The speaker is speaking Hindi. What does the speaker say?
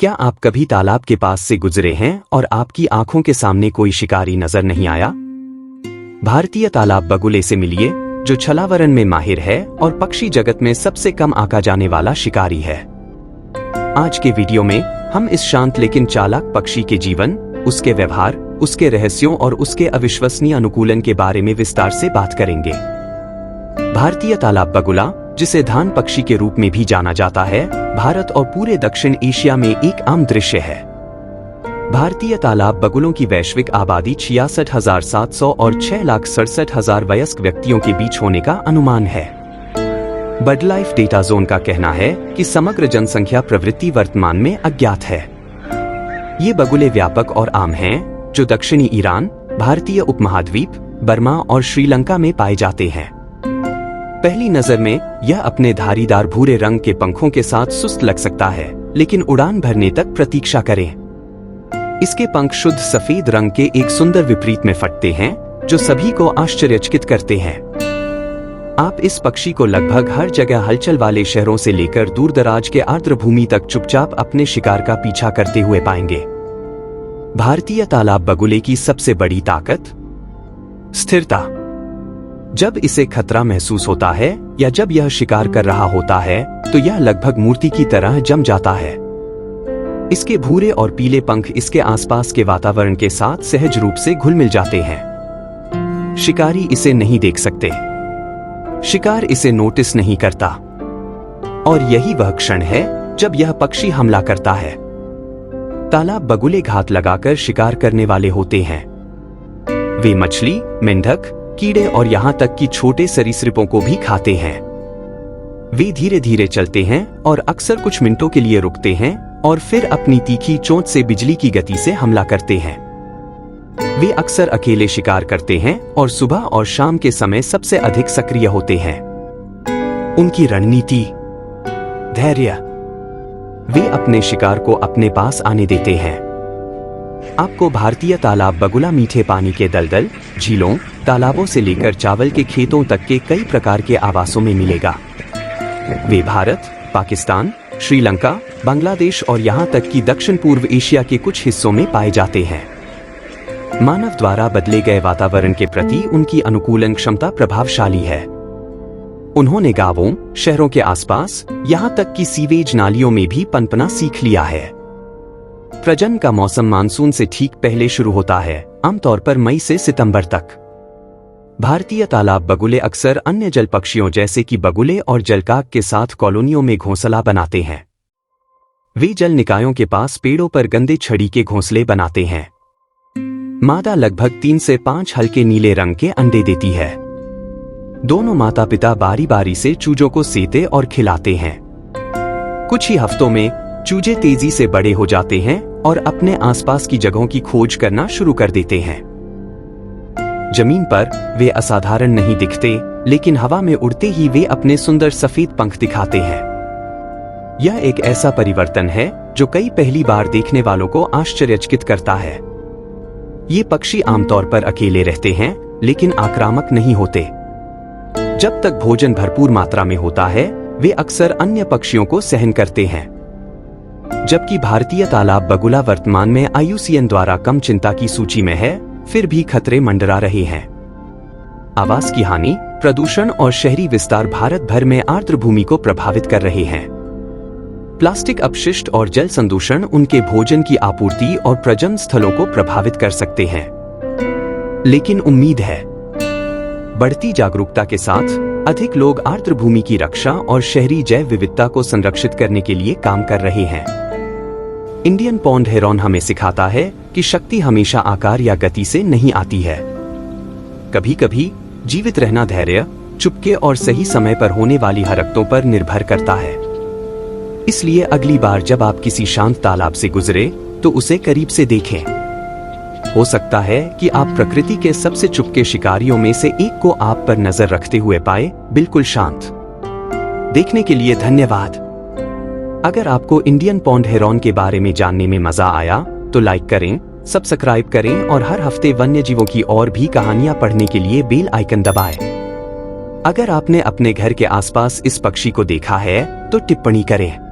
क्या आप कभी तालाब के पास से गुजरे हैं और आपकी आंखों के सामने कोई शिकारी नजर नहीं आया? भारतीय तालाब बगुले से मिलिए, जो छलावरण में माहिर है और पक्षी जगत में सबसे कम आंका जाने वाला शिकारी है। आज के वीडियो में हम इस शांत लेकिन चालाक पक्षी के जीवन, उसके व्यवहार, उसके रहस्यों और उसके अविश्वसनीय अनुकूलन के बारे में विस्तार से बात करेंगे। भारतीय तालाब बगुला, जिसे धान पक्षी के रूप में भी जाना जाता है, भारत और पूरे दक्षिण एशिया में एक आम दृश्य है। भारतीय तालाब बगुलों की वैश्विक आबादी 66,700 और 6,67,000 वयस्क व्यक्तियों के बीच होने का अनुमान है। बर्ड लाइफ डेटा जोन का कहना है कि समग्र जनसंख्या प्रवृत्ति वर्तमान में अज्ञात है। ये बगुले व्यापक और आम हैं, जो दक्षिणी ईरान, भारतीय उपमहाद्वीप, बर्मा और श्रीलंका में पाए जाते हैं। पहली नजर में यह अपने धारीदार भूरे रंग के पंखों के साथ सुस्त लग सकता है, लेकिन उड़ान भरने तक प्रतीक्षा करें। इसके पंख शुद्ध सफेद रंग के एक सुंदर विपरीत में फटते हैं, जो सभी को आश्चर्यचकित करते हैं। आप इस पक्षी को लगभग हर जगह हलचल वाले शहरों से लेकर दूरदराज के आर्द्र भूमि तक चुपचाप अपने शिकार का पीछा करते हुए पाएंगे। भारतीय तालाब बगुले की सबसे बड़ी ताकत, स्थिरता। जब इसे खतरा महसूस होता है या जब यह शिकार कर रहा होता है, तो यह लगभग मूर्ति की तरह जम जाता है। इसके भूरे और पीले पंख इसके आसपास के वातावरण के साथ सहज रूप से घुल मिल जाते हैं। शिकारी इसे नहीं देख सकते, शिकार इसे नोटिस नहीं करता, और यही वह क्षण है जब यह पक्षी हमला करता है। तालाब बगुले घात लगाकर शिकार करने वाले होते हैं। वे मछली, मेंढक, कीड़े और यहाँ तक कि छोटे सरीसृपों को भी खाते हैं। वे धीरे धीरे चलते हैं और अक्सर कुछ मिनटों के लिए रुकते हैं और फिर अपनी तीखी चोंच से बिजली की गति से हमला करते हैं। वे अक्सर अकेले शिकार करते हैं और सुबह और शाम के समय सबसे अधिक सक्रिय होते हैं। उनकी रणनीति, धैर्य। वे अपने शिकार को अपने पास आने देते हैं। आपको भारतीय तालाब बगुला मीठे पानी के दलदल, झीलों, तालाबों से लेकर चावल के खेतों तक के कई प्रकार के आवासों में मिलेगा। वे भारत, पाकिस्तान, श्रीलंका, बांग्लादेश और यहाँ तक कि दक्षिण पूर्व एशिया के कुछ हिस्सों में पाए जाते हैं। मानव द्वारा बदले गए वातावरण के प्रति उनकी अनुकूलन क्षमता प्रभावशाली है। उन्होंने गांवों, शहरों के आसपास, यहाँ तक कि सीवेज नालियों में भी पनपना सीख लिया है। प्रजनन का मौसम मानसून से ठीक पहले शुरू होता है, आमतौर पर मई से सितंबर तक। भारतीय तालाब बगुले अक्सर अन्य जल पक्षियों जैसे कि बगुले और जलकाक के साथ कॉलोनियों में घोंसला बनाते हैं। वे जल निकायों के पास पेड़ों पर गंदे छड़ी के घोंसले बनाते हैं। मादा लगभग 3 से 5 हल्के नीले रंग के अंडे देती है। दोनों माता पिता बारी बारी से चूजों को सेते और खिलाते हैं। कुछ ही हफ्तों में चूजे तेजी से बड़े हो जाते हैं और अपने आसपास की जगहों की खोज करना शुरू कर देते हैं। जमीन पर वे असाधारण नहीं दिखते, लेकिन हवा में उड़ते ही वे अपने सुंदर सफेद पंख दिखाते हैं। यह एक ऐसा परिवर्तन है जो कई पहली बार देखने वालों को आश्चर्यचकित करता है। ये पक्षी आमतौर पर अकेले रहते हैं, लेकिन आक्रामक नहीं होते। जब तक भोजन भरपूर मात्रा में होता है, वे अक्सर अन्य पक्षियों को सहन करते हैं। जबकि भारतीय तालाब बगुला वर्तमान में IUCN द्वारा कम चिंता की सूची में है, फिर भी खतरे मंडरा रहे हैं। आवास की हानि, प्रदूषण और शहरी विस्तार भारत भर में आर्द्र भूमि को प्रभावित कर रहे हैं। प्लास्टिक अपशिष्ट और जल संदूषण उनके भोजन की आपूर्ति और प्रजनन स्थलों को प्रभावित कर सकते हैं। लेकिन उम्मीद है, बढ़ती जागरूकता के साथ अधिक लोग आर्द्र भूमि की रक्षा और शहरी जैव विविधता को संरक्षित करने के लिए काम कर रहे हैं। इंडियन पॉन्ड हेरॉन हमें सिखाता है कि शक्ति हमेशा आकार या गति से नहीं आती है। कभी कभी जीवित रहना धैर्य, चुपके और सही समय पर होने वाली हरकतों पर निर्भर करता है। इसलिए अगली बार जब आप किसी शांत तालाब से गुजरे, तो उसे करीब से देखें। हो सकता है कि आप प्रकृति के सबसे चुपके शिकारियों में से एक को आप पर नजर रखते हुए पाए, बिल्कुल शांत। देखने के लिए धन्यवाद। अगर आपको इंडियन पॉन्ड हेरॉन के बारे में जानने में मजा आया, तो लाइक करें, सब्सक्राइब करें और हर हफ्ते वन्य जीवों की और भी कहानियां पढ़ने के लिए बेल आइकन दबाएं। अगर आपने अपने घर के आसपास इस पक्षी को देखा है, तो टिप्पणी करें।